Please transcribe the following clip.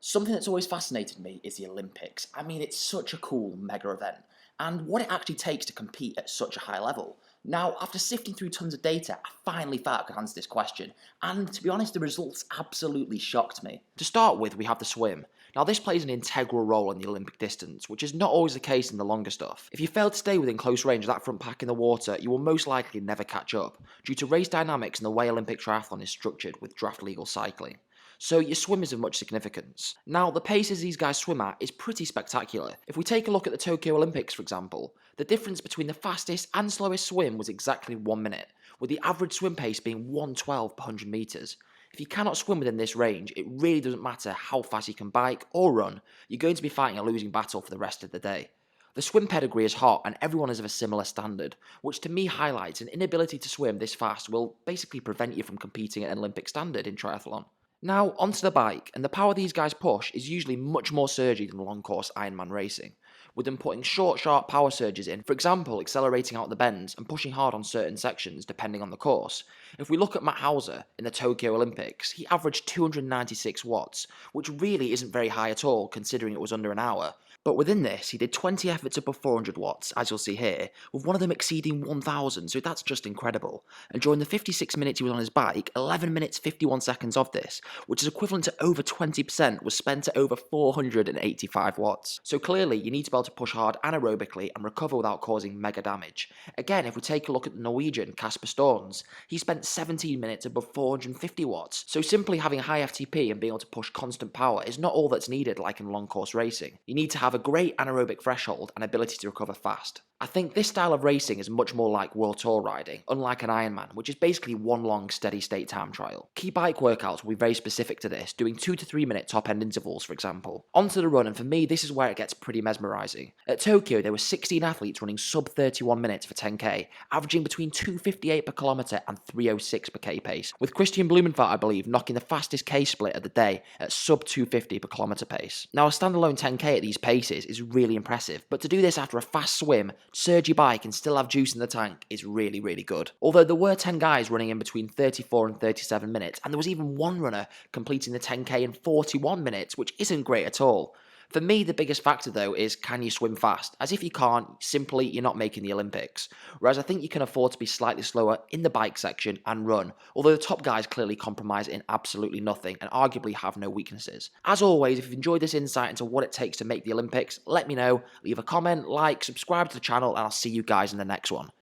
Something that's always fascinated me is the Olympics. I mean, it's such a cool mega event, and what it actually takes to compete at such a high level. Now, after sifting through tons of data, I finally thought I could answer this question, and to be honest, the results absolutely shocked me. To start with, we have the swim. Now, this plays an integral role in the Olympic distance, which is not always the case in the longer stuff. If you fail to stay within close range of that front pack in the water, you will most likely never catch up, due to race dynamics and the way Olympic triathlon is structured with draft legal cycling. So your swim is of much significance. Now, the paces these guys swim at is pretty spectacular. If we take a look at the Tokyo Olympics, for example, the difference between the fastest and slowest swim was exactly 1 minute, with the average swim pace being 1:12 per 100 metres. If you cannot swim within this range, it really doesn't matter how fast you can bike or run, you're going to be fighting a losing battle for the rest of the day. The swim pedigree is hot and everyone is of a similar standard, which to me highlights an inability to swim this fast will basically prevent you from competing at an Olympic standard in triathlon. Now, onto the bike, and the power these guys push is usually much more surgy than long course Ironman racing, with them putting short, sharp power surges in, for example, accelerating out the bends and pushing hard on certain sections depending on the course. If we look at Matt Hauser in the Tokyo Olympics, he averaged 296 watts, which really isn't very high at all considering it was under an hour. But within this, he did 20 efforts above 400 watts, as you'll see here, with one of them exceeding 1000, so that's just incredible. And during the 56 minutes he was on his bike, 11 minutes 51 seconds of this, which is equivalent to over 20%, was spent at over 485 watts. So clearly, you need to be able to push hard anaerobically and recover without causing mega damage. Again, if we take a look at the Norwegian, Casper Storms, he spent 17 minutes above 450 watts. So simply having high FTP and being able to push constant power is not all that's needed like in long course racing. You need to have a great anaerobic threshold and ability to recover fast. I think this style of racing is much more like World Tour riding, unlike an Ironman, which is basically one long steady state time trial. Key bike workouts will be very specific to this, doing 2 to 3 minute top end intervals for example. Onto the run, and for me this is where it gets pretty mesmerising. At Tokyo there were 16 athletes running sub 31 minutes for 10k, averaging between 258 per kilometre and 306 per k pace, with Christian Blumenfeld I believe knocking the fastest k split of the day at sub 250 per kilometre pace. Now a standalone 10k at these paces is really impressive, but to do this after a fast swim, surge your bike and still have juice in the tank is really good. Although there were 10 guys running in between 34 and 37 minutes, and there was even one runner completing the 10k in 41 minutes, which isn't great at all. For me, the biggest factor though is, can you swim fast? As if you can't, simply you're not making the Olympics. Whereas I think you can afford to be slightly slower in the bike section and run, although the top guys clearly compromise in absolutely nothing and arguably have no weaknesses. As always, if you've enjoyed this insight into what it takes to make the Olympics, let me know, leave a comment, like, subscribe to the channel, and I'll see you guys in the next one.